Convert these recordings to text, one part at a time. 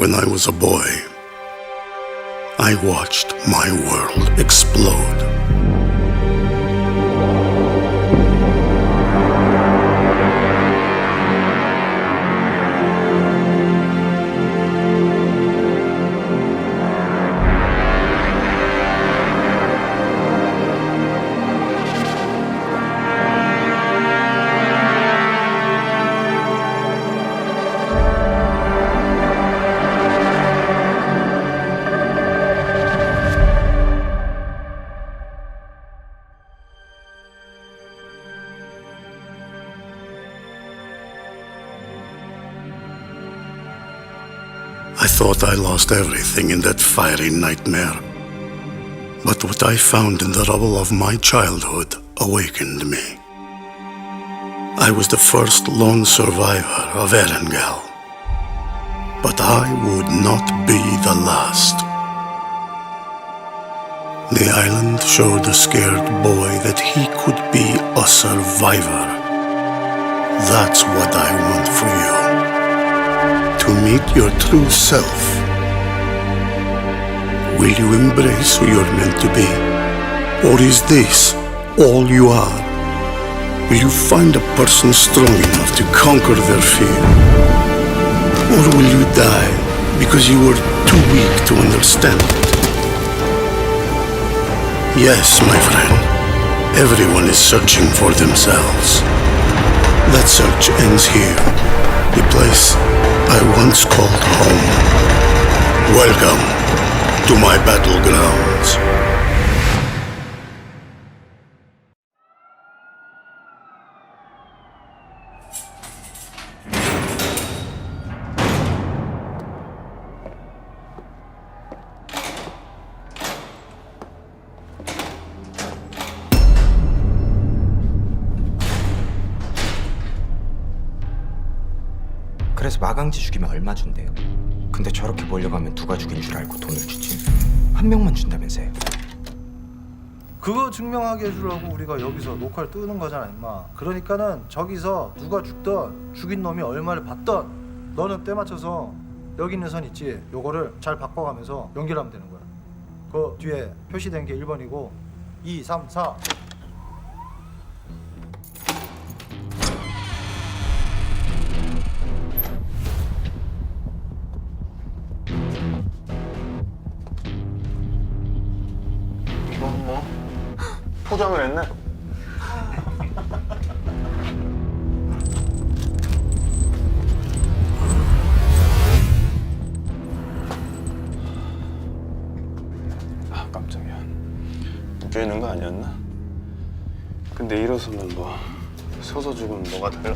When I was a boy, I watched my world explode. I thought I lost everything in that fiery nightmare. But what I found in the rubble of my childhood awakened me. I was the first lone survivor of Erengel. But I would not be the last. The island showed a scared boy that he could be a survivor. That's what I want for you. To meet your true self. Will you embrace who you're meant to be? Or is this all you are? Will you find a person strong enough to conquer their fear? Or will you die because you were too weak to understand it? Yes, my friend, everyone is searching for themselves. That search ends here, the place I once called home. Welcome to my battlegrounds. 그래서 마강지 죽이면 얼마 준대요? 근데 저렇게 몰려가면 누가 죽인 줄 알고 돈을 주지? 한 명만 준다면서요? 그거 증명하게 해주려고 우리가 여기서 녹화를 뜨는 거잖아 임마. 그러니까는 저기서 누가 죽던 죽인 놈이 얼마를 받던 너는 때 맞춰서 여기 있는 선 있지? 요거를 잘 바꿔가면서 연기를 하면 되는 거야. 그 뒤에 표시된 게 1번이고 2, 3, 4 포장을 했네. 아, 깜짝이야. 묶여있는 거 아니었나? 근데 일어서면 뭐 서서 죽으면 뭐가 달라?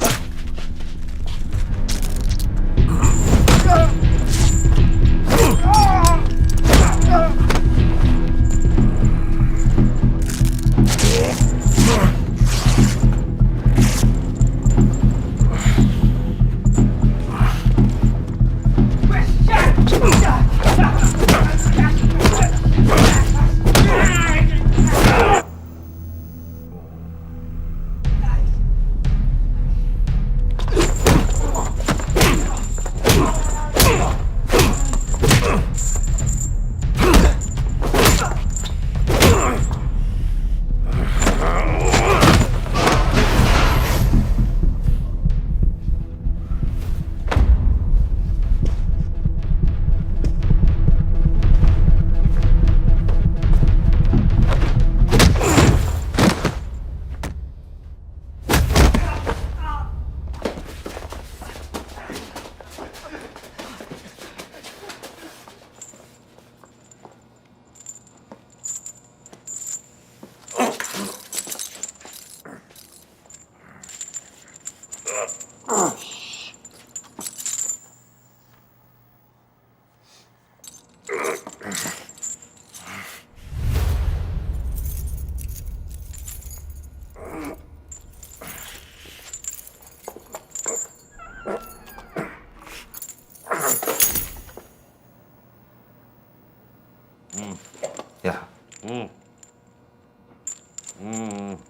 야,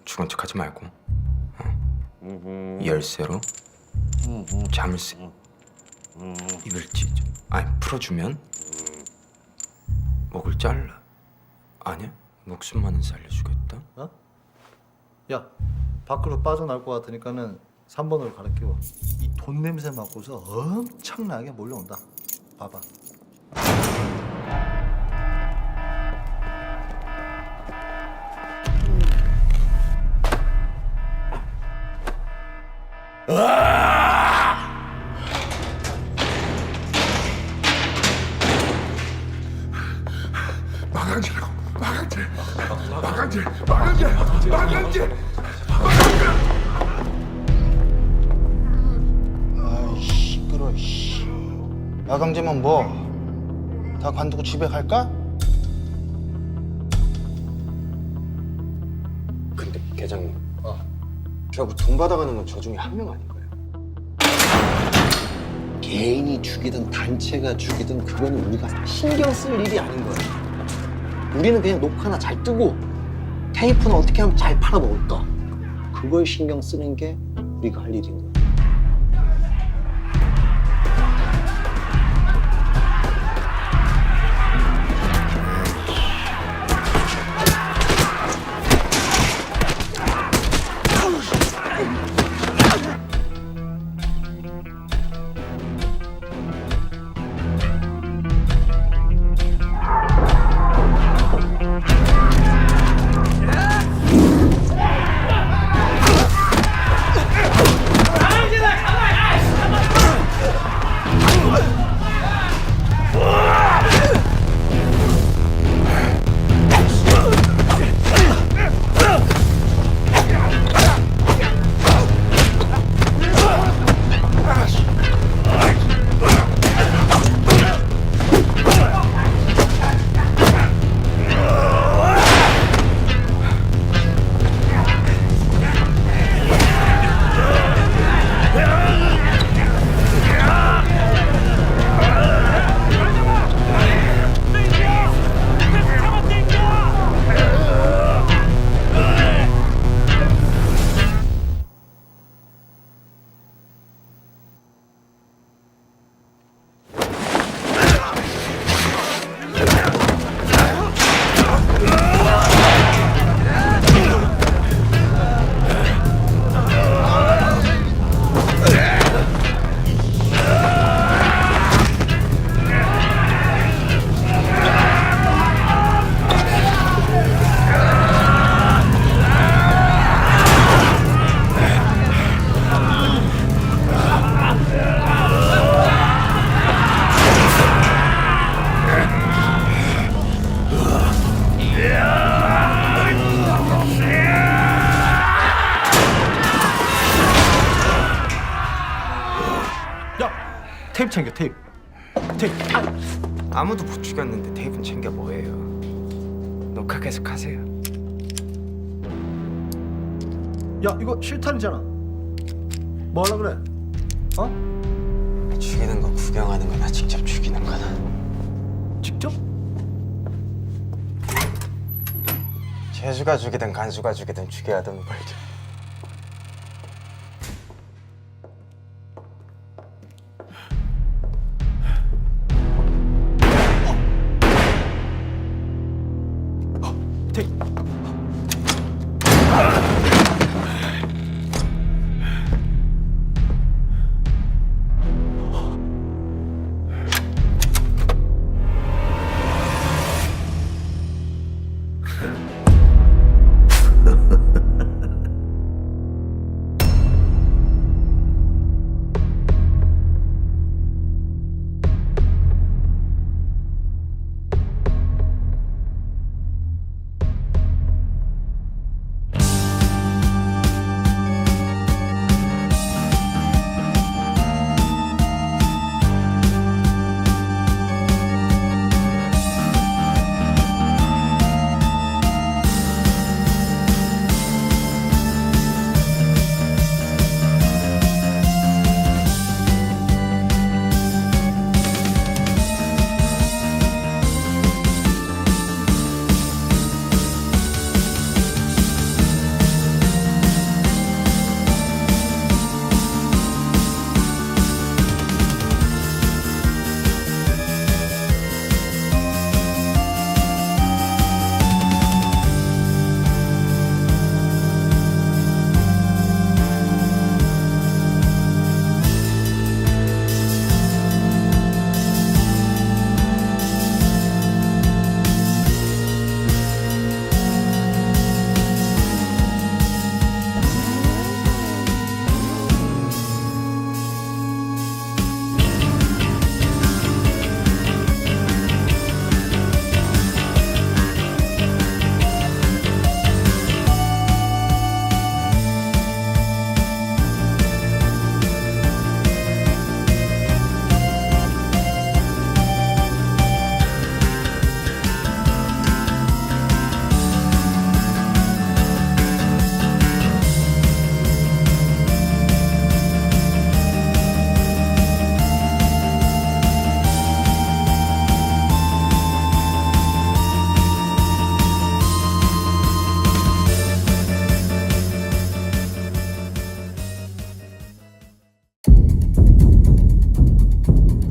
죽은 척하지 말고 이 열쇠로 자물쇠 입을 찢어. 아니 풀어주면 목을 잘라. 아니야? 목숨만은 살려주겠다. 어? 야, 밖으로 빠져나올 것 같으니까는 3번으로 갈아 끼워. 이 돈 냄새 맡고서 엄청나게 몰려온다. 봐봐. 아이 시끄러. 씨. 마강제만 뭐? 다 관두고 집에 갈까? 근데 계장님, 결국 돈 받아가는 건 저 중에 한 명 아닌가요? 개인이 죽이든 단체가 죽이든 그거는 우리가 신경 쓸 일이 아닌 거야. 우리는 그냥 녹 하나 잘 뜨고 테이프는 어떻게 하면 잘 팔아먹을까? 그걸 신경 쓰는 게 우리가 할 일인 거야. 테이프 챙겨, 테이프. 아무도 못 죽였는데 테이프는 챙겨 뭐해요? 녹화 계속 하세요. 야, 이거 실탄이잖아. 뭐 하려 그래? 어? 죽이는 거 구경하는 거나 직접 죽이는 거나. 직접? 재수가 죽이든 간수가 죽이든 죽여야 되는 벌죠.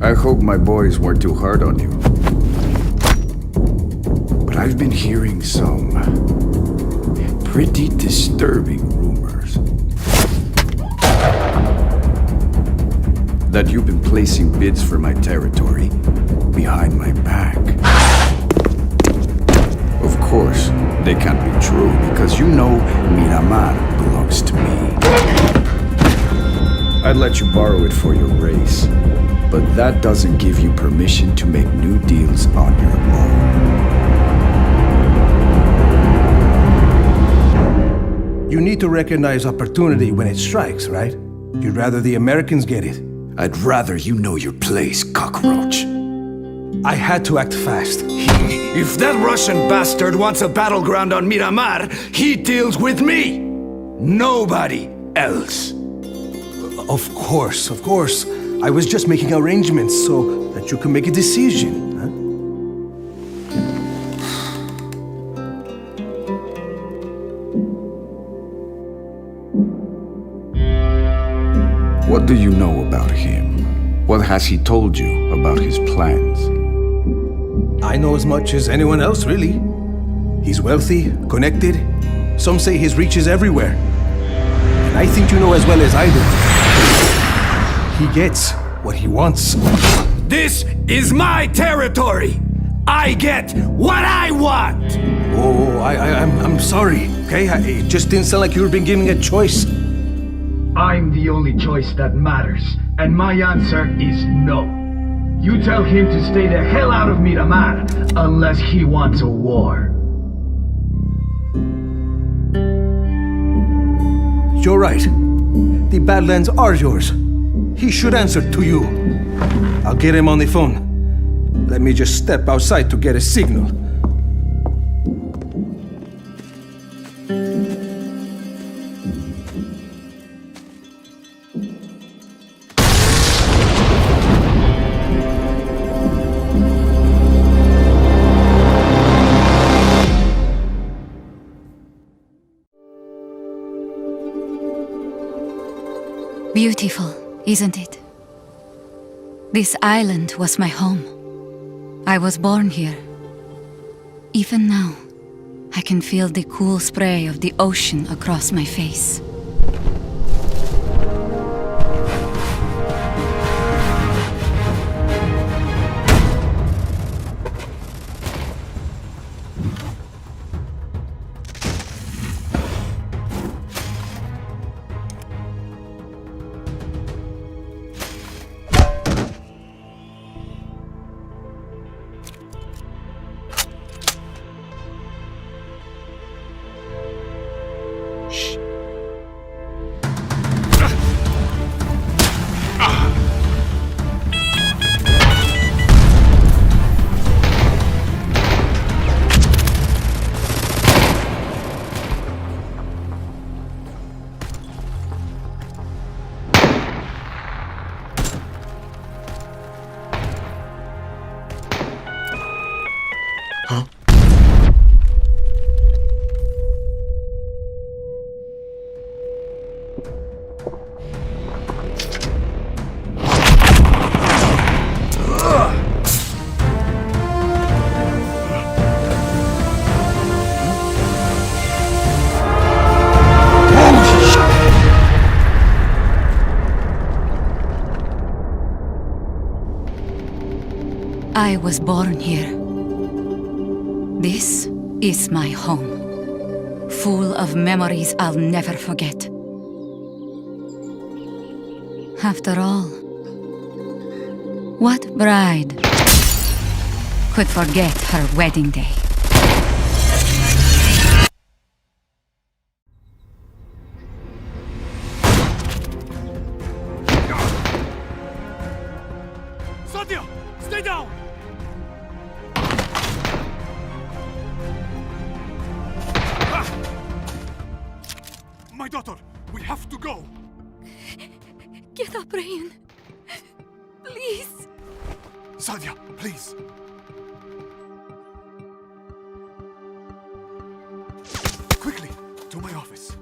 I hope my boys weren't too hard on you. But I've been hearing some pretty disturbing rumors that you've been placing bids for my territory behind my back. Of course, they can't be true because you know Miramar belongs to me. I'd let you borrow it for your race, but that doesn't give you permission to make new deals on your own. You need to recognize opportunity when it strikes, right? You'd rather the Americans get it. I'd rather you know your place, cockroach. I had to act fast. If that Russian bastard wants a battleground on Miramar, he deals with me! Nobody else. Of course, of course. I was just making arrangements so that you can make a decision. Huh? What do you know about him? What has he told you about his plans? I know as much as anyone else, really. He's wealthy, connected. Some say his reach is everywhere. And I think you know as well as I do. He gets what he wants. This is my territory! I get what I want! Oh, I'm sorry, okay? It just didn't sound like you were being given a choice. I'm the only choice that matters, and my answer is no. You tell him to stay the hell out of Miramar, unless he wants a war. You're right. The Badlands are yours. He should answer to you. I'll get him on the phone. Let me just step outside to get a signal. Beautiful, isn't it? This island was my home. I was born here. Even now, I can feel the cool spray of the ocean across my face. I was born here. This is my home, full of memories I'll never forget. After all, what bride could forget her wedding day? Satya, stay down! My daughter, we have to go! Get up, Rayan. Please. Satya, please. Quickly, to my office.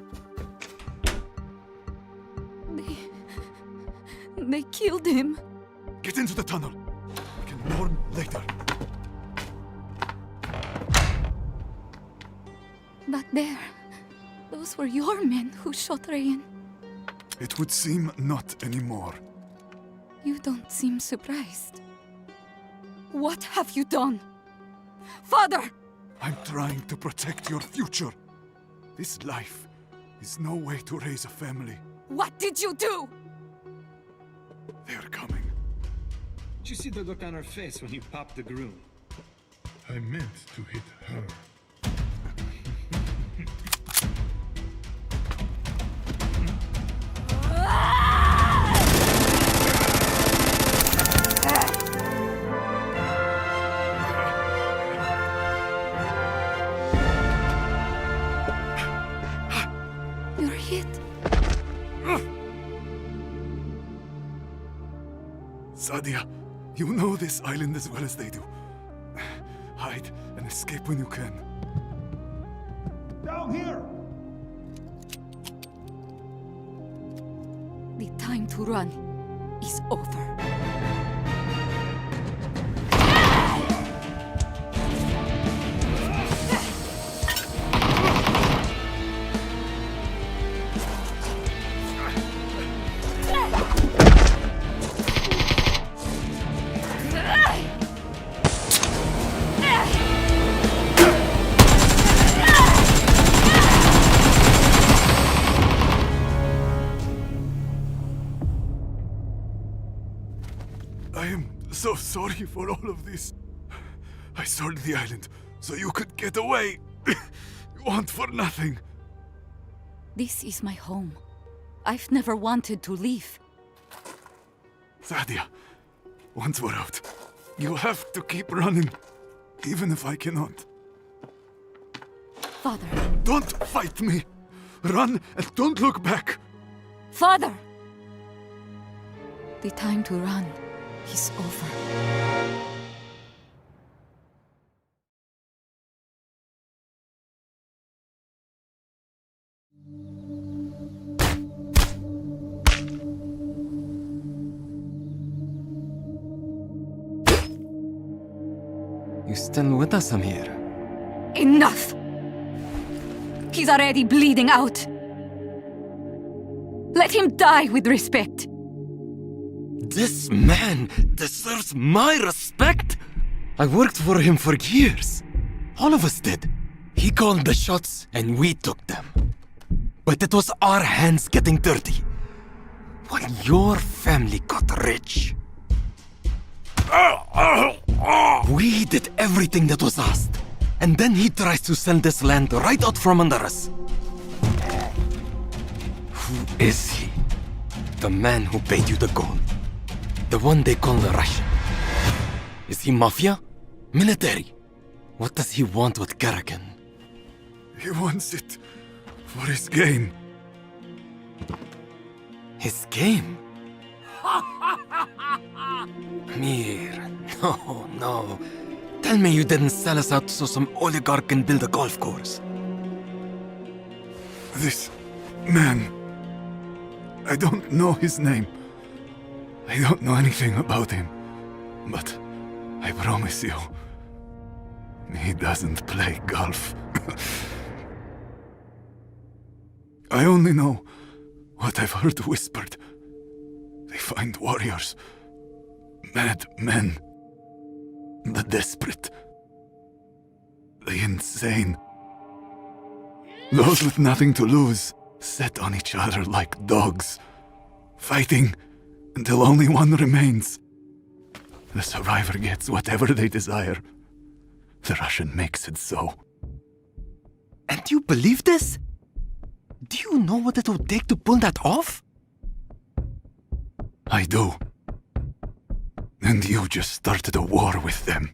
They killed him. Get into the tunnel. We can mourn later. Back there, those were your men who shot Rayan. It would seem not anymore. You don't seem surprised. What have you done? Father! I'm trying to protect your future. This life is no way to raise a family. What did you do? They're coming. Did you see the look on her face when you popped the groom? I meant to hit her. You're hit. Sadia, you know this island as well as they do. Hide and escape when you can. Down here! The time to run is over. I am so sorry for all of this. I sold the island so you could get away. You want for nothing. This is my home. I've never wanted to leave. Sadia, once we're out, you have to keep running, even if I cannot. Father. Don't fight me. Run and don't look back. Father! The time to run is over. You still with us, Amir? Enough! He's already bleeding out. Let him die with respect. This man deserves my respect. I worked for him for years. All of us did. He called the shots and we took them. But it was our hands getting dirty. While your family got rich. We did everything that was asked. And then he tries to sell this land right out from under us. Who is he? The man who paid you the gold. The one they call the Russian. Is he mafia? Military? What does he want with Karakin? He wants it for his game. His game? Amir, no. Tell me you didn't sell us out so some oligarch can build a golf course. This man, I don't know his name. I don't know anything about him. But I promise you, he doesn't play golf. I only know what I've heard whispered. They find warriors, mad men, the desperate, the insane. Those with nothing to lose set on each other like dogs, fighting until only one remains. The survivor gets whatever they desire. The Russian makes it so. And you believe this? Do you know what it would take to pull that off? I do. And you just started a war with them.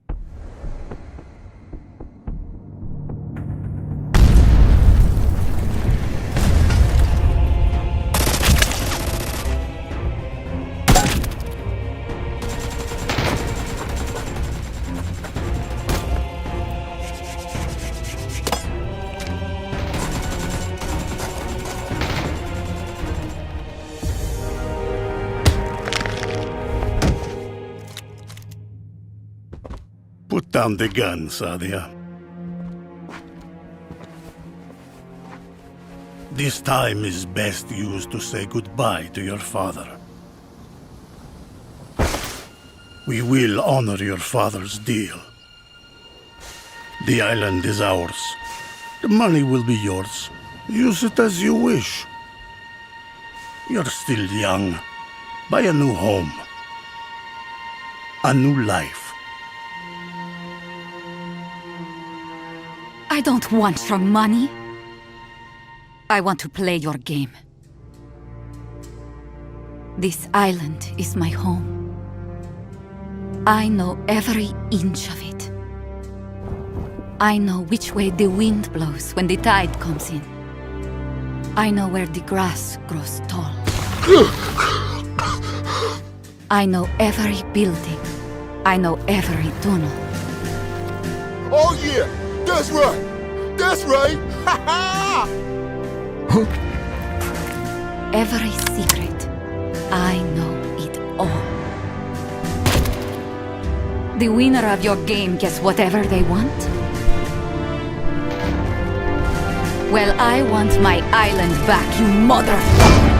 Put down the gun, Sadia. This time is best used to say goodbye to your father. We will honor your father's deal. The island is ours. The money will be yours. Use it as you wish. You're still young. Buy a new home. A new life. I don't want your money. I want to play your game. This island is my home. I know every inch of it. I know which way the wind blows when the tide comes in. I know where the grass grows tall. I know every building. I know every tunnel. Oh yeah, that's right. That's right. Ha ha! Every secret. I know it all. The winner of your game gets whatever they want? Well, I want my island back, you motherfucker!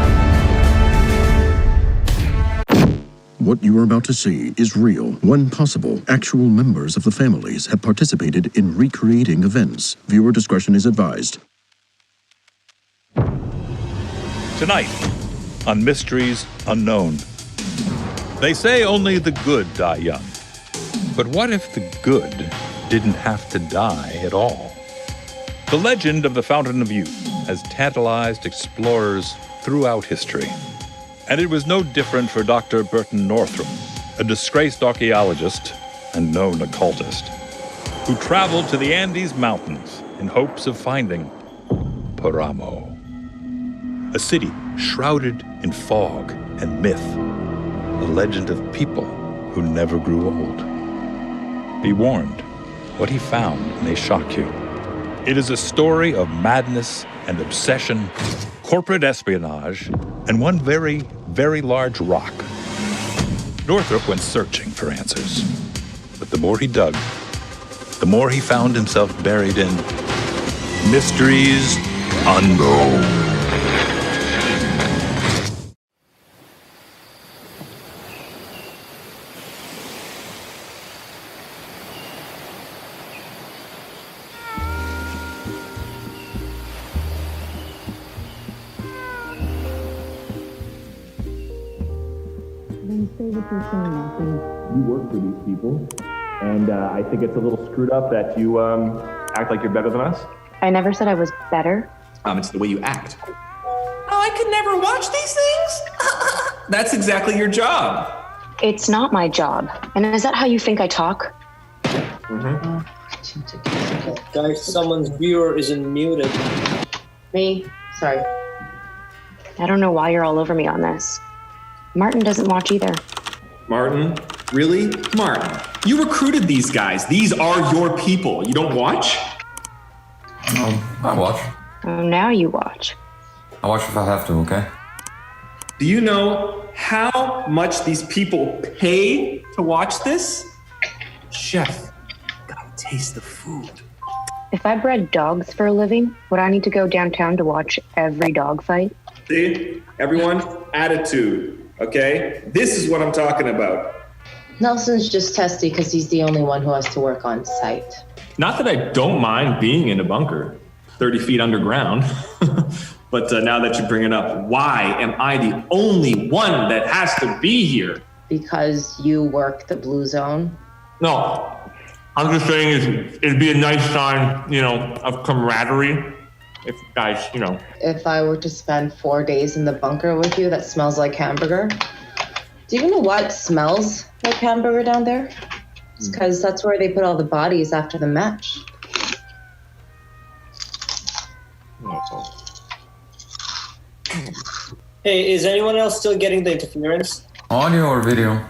What you are about to see is real. One possible, actual members of the families have participated in recreating events. Viewer discretion is advised. Tonight, on Mysteries Unknown. They say only the good die young. But what if the good didn't have to die at all? The legend of the Fountain of Youth has tantalized explorers throughout history. And it was no different for Dr. Burton Northrup, a disgraced archaeologist and known occultist, who traveled to the Andes Mountains in hopes of finding Paramo, a city shrouded in fog and myth, a legend of people who never grew old. Be warned, what he found may shock you. It is a story of madness and obsession, corporate espionage, and one very, very large rock. Northrop went searching for answers. But the more he dug, the more he found himself buried in mysteries unknown. You work for these people, and I think it's a little screwed up that you act like you're better than us. I never said I was better. It's the way you act. Oh, I could never watch these things? That's exactly your job. It's not my job. And is that how you think I talk? Guys, someone's viewer isn't muted. Me? Sorry. I don't know why you're all over me on this. Martin doesn't watch either. Martin? Really? Martin, you recruited these guys. These are your people. You don't watch? I watch. Oh, now you watch. I watch if I have to, okay? Do you know how much these people pay to watch this? Chef, gotta taste the food. If I bred dogs for a living, would I need to go downtown to watch every dog fight? See? Everyone, attitude, okay? This is what I'm talking about. Nelson's just testy because he's the only one who has to work on site. Not that I don't mind being in a bunker, 30 feet underground. But now that you bring it up, why am I the only one that has to be here? Because you work the blue zone? No, I'm just saying it'd be a nice sign, of camaraderie. If guys, If I were to spend 4 days in the bunker with you that smells like hamburger, do you know what smells like hamburger down there? It's because that's where they put all the bodies after the match. Hey, is anyone else still getting the interference? Audio or video?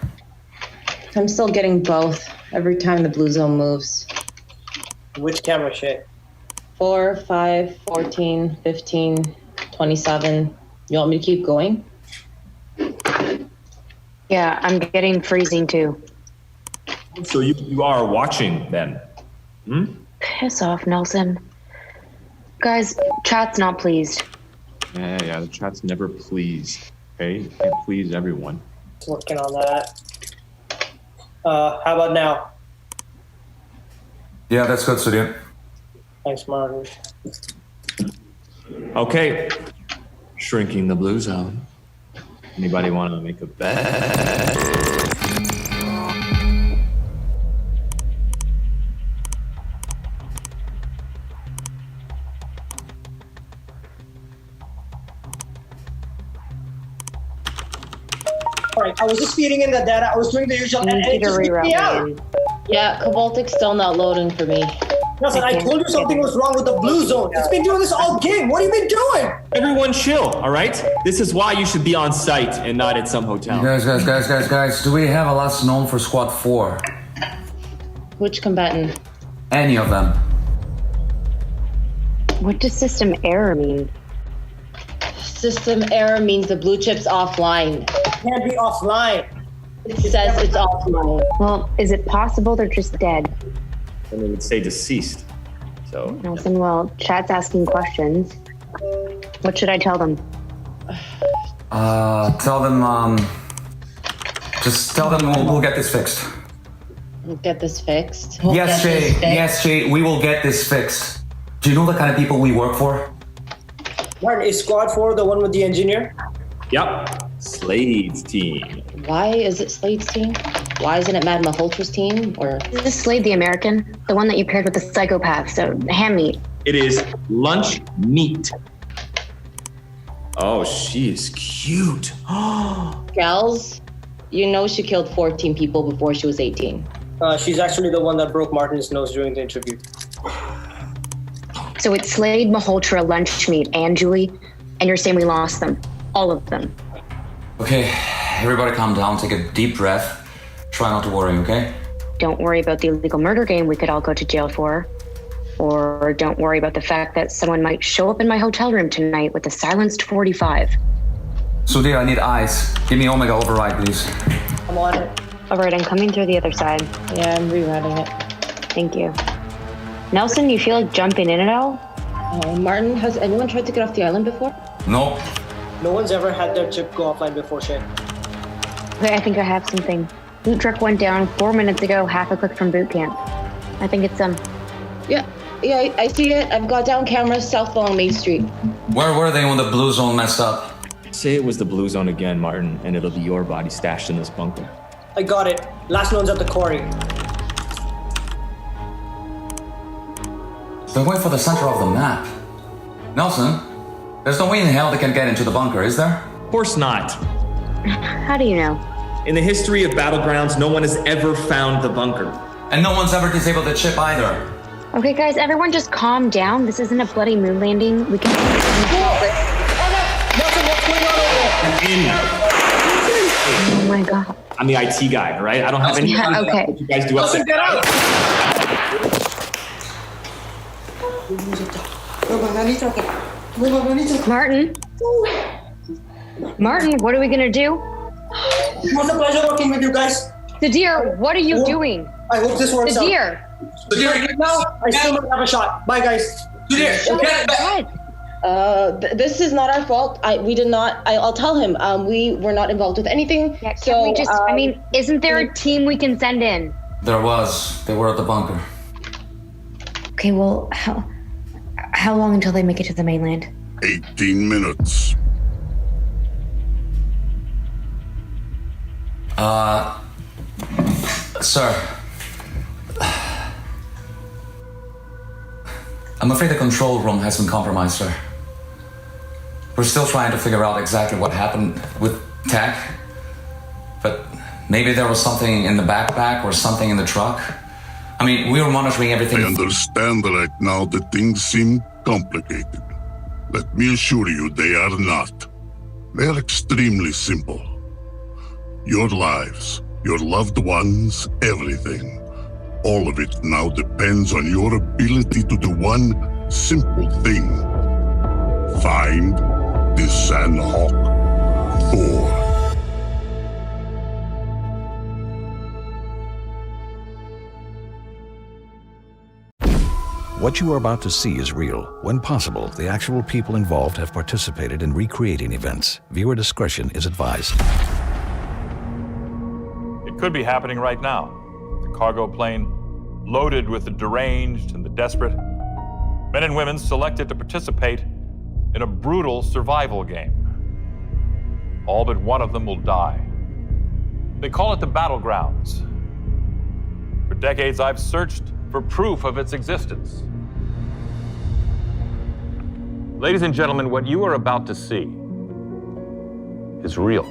I'm still getting both every time the blue zone moves. Which camera shit? 4, 5, 14, 15, 27. You want me to keep going? Yeah, I'm getting freezing too. So you are watching then? Hmm? Piss off, Nelson. Guys, chat's not pleased. Yeah, the chat's never pleased. Okay, you can't please everyone. Working on that. How about now? Yeah, that's good, Sudhir. Thanks, Martin. Okay, shrinking the blue zone. Anybody want to make a bet? Alright, I was just feeding in the data. I was doing the usual and it just kicked me out. Yeah, Cobaltic's still not loading for me. Nelson, I told you something was wrong with the blue zone. It's been doing this all game. What have you been doing? Everyone chill, all right? This is why you should be on site and not at some hotel. Guys, do we have a last known for Squad 4? Which combatant? Any of them. What does system error mean? System error means the blue chip's offline. It can't be offline. It says it's offline. Well, is it possible they're just dead? And they would say deceased. So Nelson, well, chat's asking questions. What should I tell them? Tell them, just tell them we'll get this fixed. We'll get this fixed. Yes, Jay, we will get this fixed. Do you know the kind of people we work for? Martin, is Squad 4 the one with the engineer? Yep, Slade's team. Why is it Slade's team? Why isn't it Mad Maholtra's team? Or is this Slade the American? The one that you paired with the psychopath, so ham meat. It is lunch meat. Oh, she is cute. Gals, you know she killed 14 people before she was 18. She's actually the one that broke Martin's nose during the interview. So it's Slade, Maholtra, lunch meat, and Julie, and you're saying we lost them. All of them. Okay, everybody calm down, take a deep breath. Try not to worry, okay? Don't worry about the illegal murder game we could all go to jail for. Or don't worry about the fact that someone might show up in my hotel room tonight with a silenced 45. Sudhir, I need eyes. Give me Omega override, please. I'm on it. All right, I'm coming through the other side. Yeah, I'm rewriting it. Thank you. Nelson, you feel like jumping in at all? Martin, has anyone tried to get off the island before? No. No one's ever had their chip go offline before, Shay. Okay, I think I have something. Boot truck went down 4 minutes ago, half a click from boot camp. I think it's Yeah, I see it. I've got down cameras south along Main Street. Where were they when the blue zone messed up? Say it was the blue zone again, Martin, and it'll be your body stashed in this bunker. I got it. Last known's at the quarry. They're going for the center of the map. Nelson, there's no way in hell they can get into the bunker, is there? Of course not. How do you know? In the history of Battlegrounds, no one has ever found the bunker. And no one's ever disabled the chip either. Okay, guys, everyone just calm down. This isn't a bloody moon landing. We can... Nelson, what's going on over there? Oh my god. I'm the IT guy, all right? I don't have any idea okay. what you guys do up Nelson, there. get out! Martin, what are we gonna do? It was a pleasure working with you guys. Sudhir, what are you doing? I hope this works out. Sudhir! No, I still might have a shot. Bye, guys. This is not our fault. We did not. I'll tell him. We were not involved with anything. Yeah, can we just? I mean, isn't there a team we can send in? There was. They were at the bunker. Okay, well, how long until they make it to the mainland? 18 minutes. Sir. I'm afraid the control room has been compromised, sir. We're still trying to figure out exactly what happened with Tech. But maybe there was something in the backpack or something in the truck. I mean, we were monitoring everything. I understand right now that things seem complicated. Let me assure you they are not. They are extremely simple. Your lives, your loved ones, everything. All of it now depends on your ability to do one simple thing. Find the Sandhawk 4. What you are about to see is real. When possible, the actual people involved have participated in recreating events. Viewer discretion is advised. It could be happening right now. The cargo plane, loaded with the deranged and the desperate. Men and women selected to participate in a brutal survival game. All but one of them will die. They call it the battlegrounds. For decades, I've searched for proof of its existence. Ladies and gentlemen, what you are about to see is real.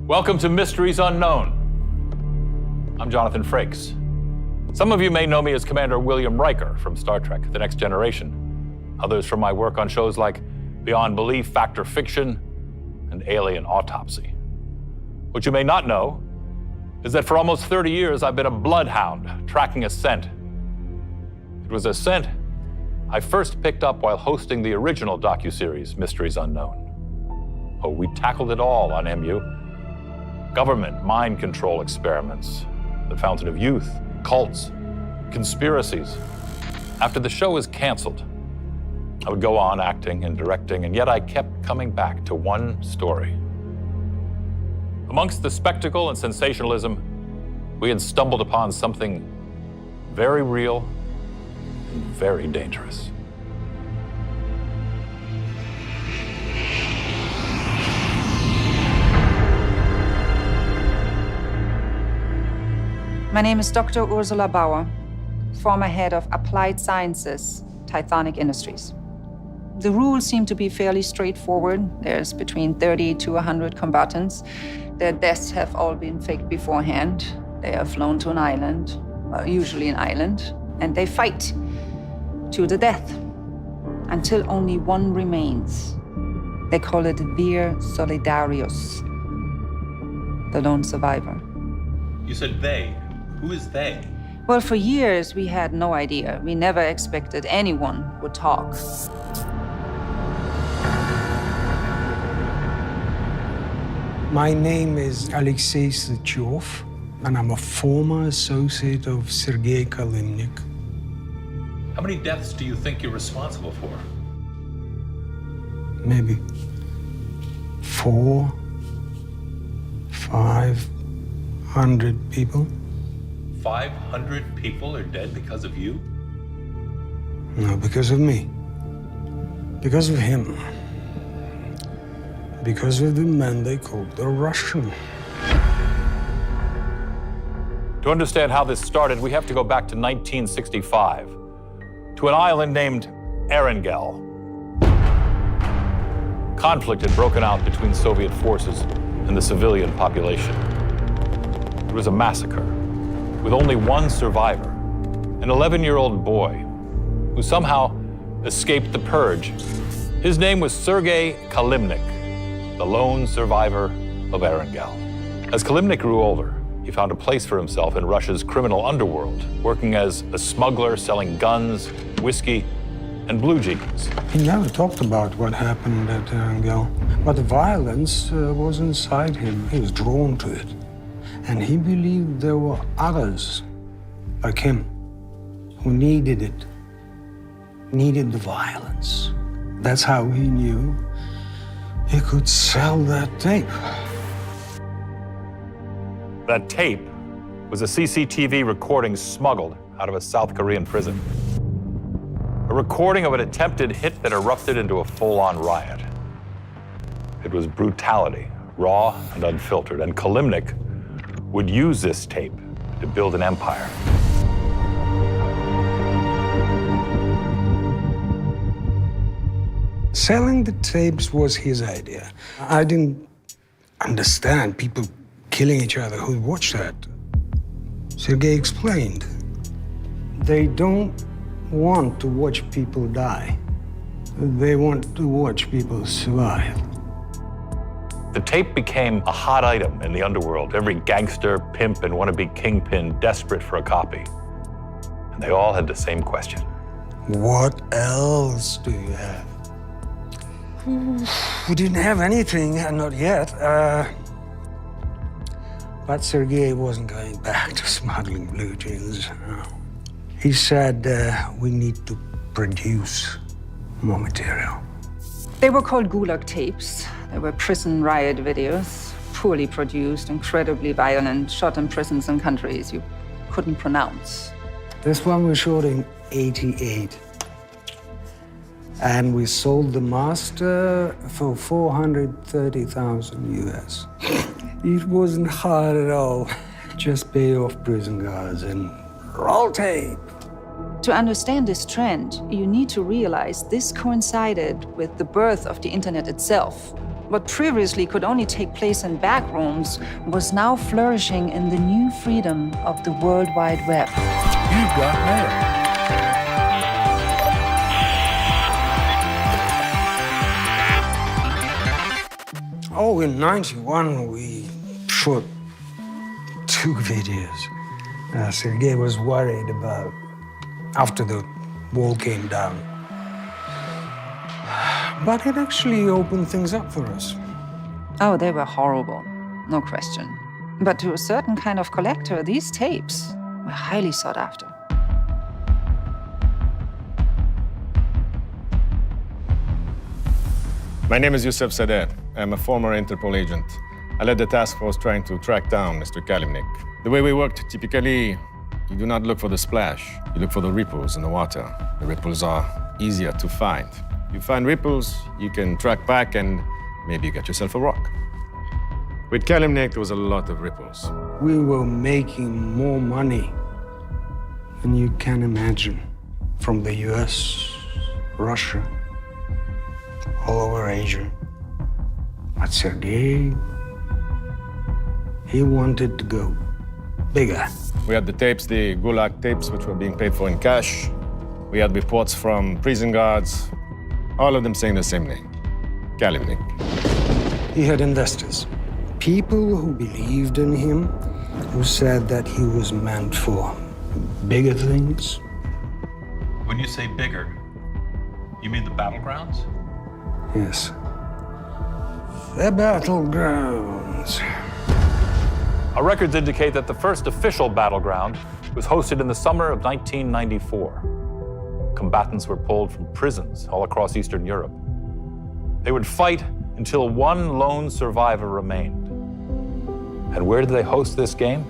Welcome to Mysteries Unknown. I'm Jonathan Frakes. Some of you may know me as Commander William Riker from Star Trek: The Next Generation. Others from my work on shows like Beyond Belief, Fact or Fiction, and Alien Autopsy. What you may not know is that for almost 30 years, I've been a bloodhound tracking a scent. It was a scent I first picked up while hosting the original docuseries, Mysteries Unknown. Oh, we tackled it all on MU. Government, mind control experiments, the fountain of youth, cults, conspiracies. After the show was canceled, I would go on acting and directing, and yet I kept coming back to one story. Amongst the spectacle and sensationalism, we had stumbled upon something very real and very dangerous. My name is Dr. Ursula Bauer, former head of Applied Sciences, Tithonic Industries. The rules seem to be fairly straightforward. There's between 30 to 100 combatants. Their deaths have all been faked beforehand. They are flown to an island, usually an island, and they fight to the death until only one remains. They call it Vir Solidarius, the lone survivor. You said they. Who is they? Well, for years, we had no idea. We never expected anyone would talk. My name is Alexei Sychov, and I'm a former associate of Sergei Kalimnik. How many deaths do you think you're responsible for? Maybe 400, 500 people. 500 people are dead because of you? No, because of me. Because of him. Because of the man they called the Russian. To understand how this started, we have to go back to 1965, to an island named Erangel. Conflict had broken out between Soviet forces and the civilian population. It was a massacre, with only one survivor, an 11-year-old boy who somehow escaped the purge. His name was Sergei Kalimnik, the lone survivor of Erangel. As Kalimnik grew older, he found a place for himself in Russia's criminal underworld, working as a smuggler selling guns, whiskey, and blue jeans. He never talked about what happened at Erangel, but the violence was inside him. He was drawn to it. And he believed there were others like him who needed it, needed the violence. That's how he knew he could sell that tape. That tape was a CCTV recording smuggled out of a South Korean prison. A recording of an attempted hit that erupted into a full-on riot. It was brutality, raw and unfiltered, and Kalimnik would use this tape to build an empire. Selling the tapes was his idea. I didn't understand people killing each other who watched that. Sergei explained. They don't want to watch people die. They want to watch people survive. The tape became a hot item in the underworld. Every gangster, pimp, and wannabe kingpin desperate for a copy. And they all had the same question. What else do you have? We didn't have anything, not yet. But Sergei wasn't going back to smuggling blue jeans. He said we need to produce more material. They were called Gulag tapes. They were prison riot videos, poorly produced, incredibly violent, shot in prisons in countries you couldn't pronounce. This one we shot in '88. And we sold the master for 430,000 US. It wasn't hard at all. Just pay off prison guards and roll tape. To understand this trend, you need to realize this coincided with the birth of the internet itself. What previously could only take place in back rooms was now flourishing in the new freedom of the World Wide Web. You've got mail. Oh, in '91, we shot 2 videos. Sergei was worried about after the wall came down. But it actually opened things up for us. Oh, they were horrible, no question. But to a certain kind of collector, these tapes were highly sought after. My name is Yusuf Sadeh. I'm a former Interpol agent. I led the task force trying to track down Mr. Kalimnik. The way we worked, typically, you do not look for the splash. You look for the ripples in the water. The ripples are easier to find. You find ripples, you can track back and maybe you get yourself a rock. With Kalimnik, there was a lot of ripples. We were making more money than you can imagine from the US, Russia, all over Asia. But Sergei, he wanted to go bigger. We had the tapes, the Gulag tapes, which were being paid for in cash. We had reports from prison guards, all of them saying the same name, Kalimnik. He had investors, people who believed in him, who said that he was meant for bigger things. When you say bigger, you mean the battlegrounds? Yes. The battlegrounds. Our records indicate that the first official battleground was hosted in the summer of 1994. Combatants were pulled from prisons all across Eastern Europe. They would fight until one lone survivor remained. And where did they host this game?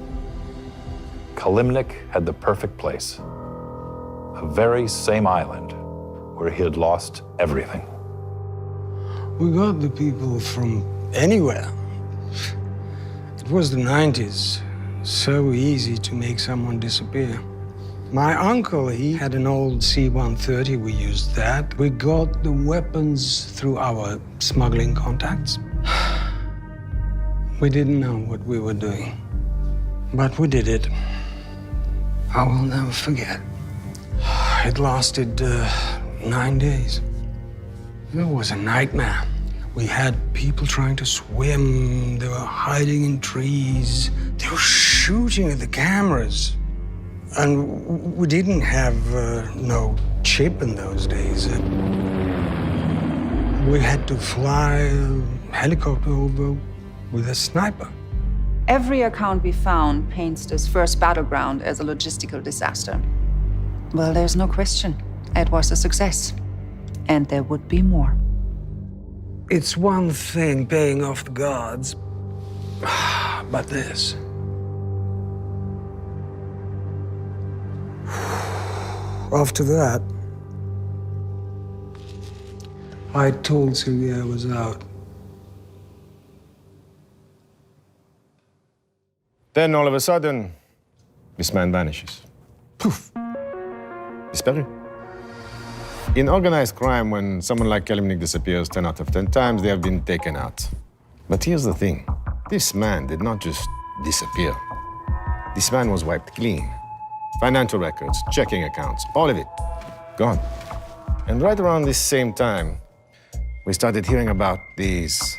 Kalimnik had the perfect place. The very same island where he had lost everything. We got the people from anywhere. It was the '90s. So easy to make someone disappear. My uncle, he had an old C-130. We used that. We got the weapons through our smuggling contacts. We didn't know what we were doing, but we did it. I will never forget. It lasted 9 days. It was a nightmare. We had people trying to swim. They were hiding in trees. They were shooting at the cameras. And we didn't have no chip in those days. We had to fly a helicopter over with a sniper. Every account we found paints this first battleground as a logistical disaster. Well, there's no question. It was a success. And there would be more. It's one thing paying off the guards, but this. After that, I told Sergei I was out. Then all of a sudden, this man vanishes. Poof! Disparu. In organized crime, when someone like Kalimnik disappears 10 out of 10 times, they have been taken out. But here's the thing. This man did not just disappear. This man was wiped clean. Financial records, checking accounts, all of it, gone. And right around this same time, we started hearing about these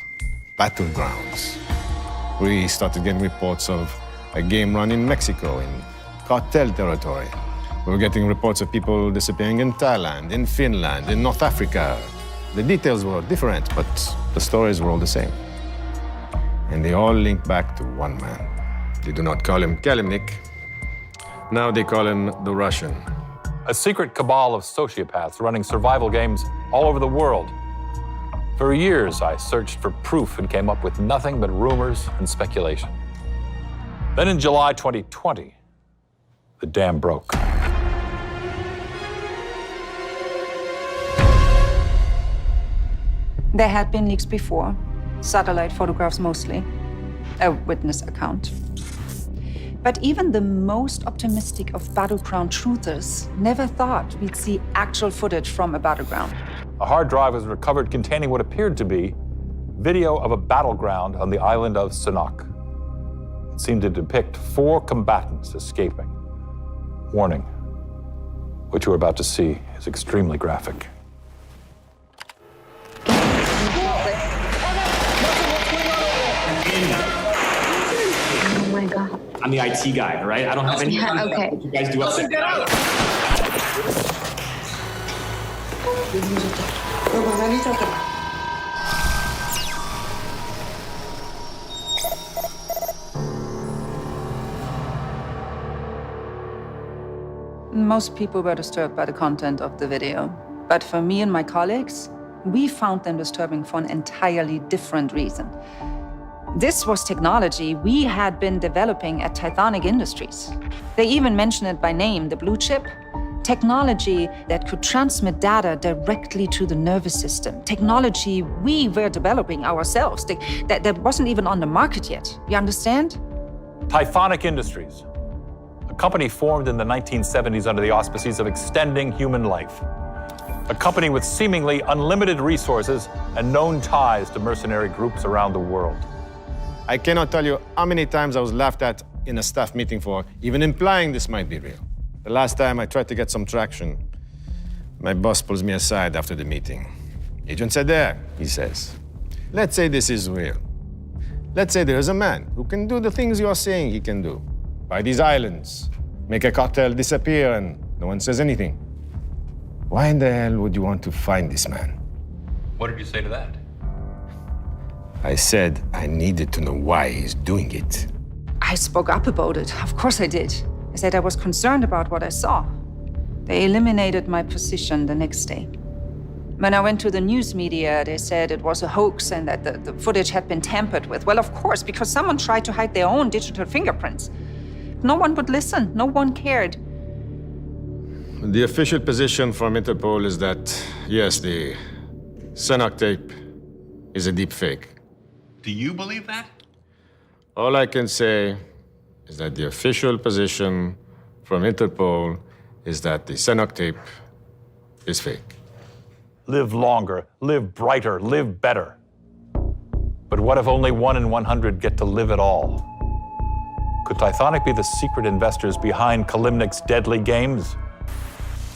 battlegrounds. We started getting reports of a game run in Mexico, in cartel territory. We were getting reports of people disappearing in Thailand, in Finland, in North Africa. The details were different, but the stories were all the same. And they all link back to one man. They do not call him Kalimnik. Now they call him the Russian. A secret cabal of sociopaths running survival games all over the world. For years, I searched for proof and came up with nothing but rumors and speculation. Then in July 2020, the dam broke. There had been leaks before, satellite photographs mostly, a witness account. But even the most optimistic of battleground truthers never thought we'd see actual footage from a battleground. A hard drive was recovered containing what appeared to be video of a battleground on the island of Sanok. It seemed to depict 4 combatants escaping. Warning, what you are about to see is extremely graphic. Oh my God. I'm the IT guy, all right? I don't have any Yeah, okay. what you guys do upstairs. Most people were disturbed by the content of the video. But for me and my colleagues, we found them disturbing for an entirely different reason. This was technology we had been developing at Tithonic Industries. They even mentioned it by name, the blue chip. Technology that could transmit data directly to the nervous system. Technology we were developing ourselves, that wasn't even on the market yet. You understand? Tithonic Industries, a company formed in the 1970s under the auspices of extending human life. A company with seemingly unlimited resources and known ties to mercenary groups around the world. I cannot tell you how many times I was laughed at in a staff meeting for even implying this might be real. The last time I tried to get some traction, my boss pulls me aside after the meeting. Agent said there, he says, let's say this is real. Let's say there is a man who can do the things you are saying he can do. Buy these islands, make a cartel disappear, and no one says anything. Why in the hell would you want to find this man? What did you say to that? I said I needed to know why he's doing it. I spoke up about it. Of course I did. I said I was concerned about what I saw. They eliminated my position the next day. When I went to the news media, they said it was a hoax and that the footage had been tampered with. Well, of course, because someone tried to hide their own digital fingerprints. No one would listen. No one cared. The official position from Interpol is that, yes, the Sanok tape is a deep fake. Do you believe that? All I can say is that the official position from Interpol is that the Sanok tape is fake. Live longer, live brighter, live better. But what if only 1 in 100 get to live at all? Could Tithonic be the secret investors behind Kalimnik's deadly games?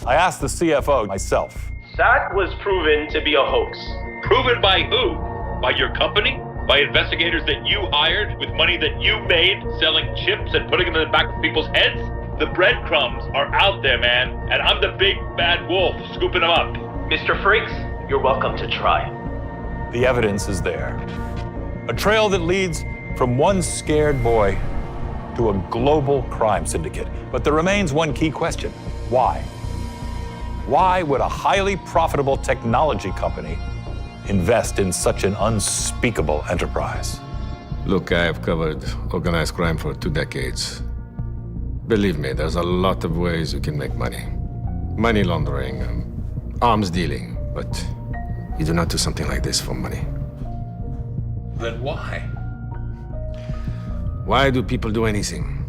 I asked the CFO myself. That was proven to be a hoax. Proven by who? By your company? By investigators that you hired with money that you made selling chips and putting them in the back of people's heads? The breadcrumbs are out there, man, and I'm the big bad wolf scooping them up. Mr. Freaks, you're welcome to try. The evidence is there. A trail that leads from one scared boy to a global crime syndicate. But there remains one key question. Why? Why would a highly profitable technology company invest in such an unspeakable enterprise? Look, I have covered organized crime for 2 decades. Believe me, there's a lot of ways you can make money. Money laundering, arms dealing, but you do not do something like this for money. Then why? Why do people do anything?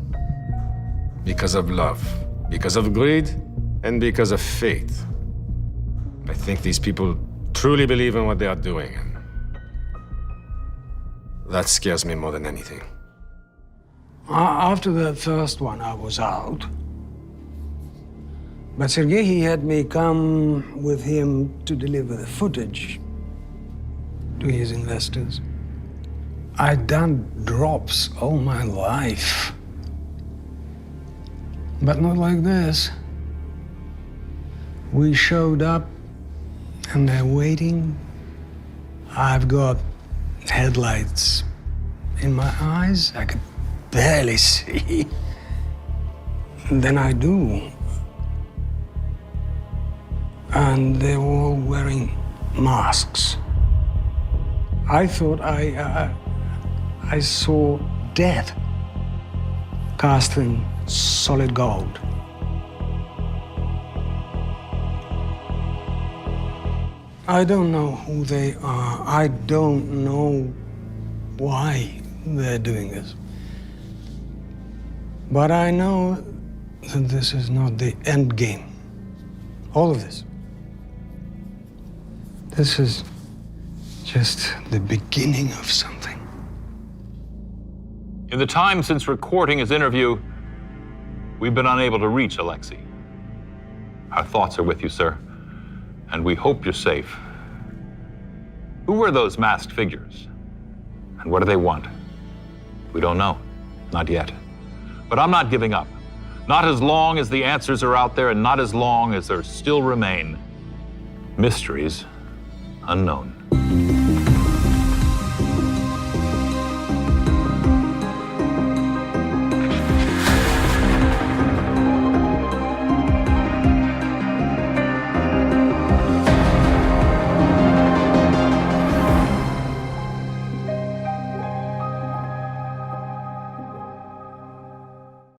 Because of love, because of greed, and because of faith. I think these people truly believe in what they are doing. And that scares me more than anything. After that first one, I was out. But Sergei, he had me come with him to deliver the footage to his investors. I'd done drops all my life. But not like this. We showed up and they're waiting. I've got headlights in my eyes. I could barely see. Then I do. And they were all wearing masks. I thought I saw death cast in solid gold. I don't know who they are. I don't know why they're doing this. But I know that this is not the end game. All of this. This is just the beginning of something. In the time since recording his interview, we've been unable to reach Alexei. Our thoughts are with you, sir, and we hope you're safe. Who were those masked figures? And what do they want? We don't know. Not yet. But I'm not giving up. Not as long as the answers are out there, and not as long as there still remain mysteries unknown.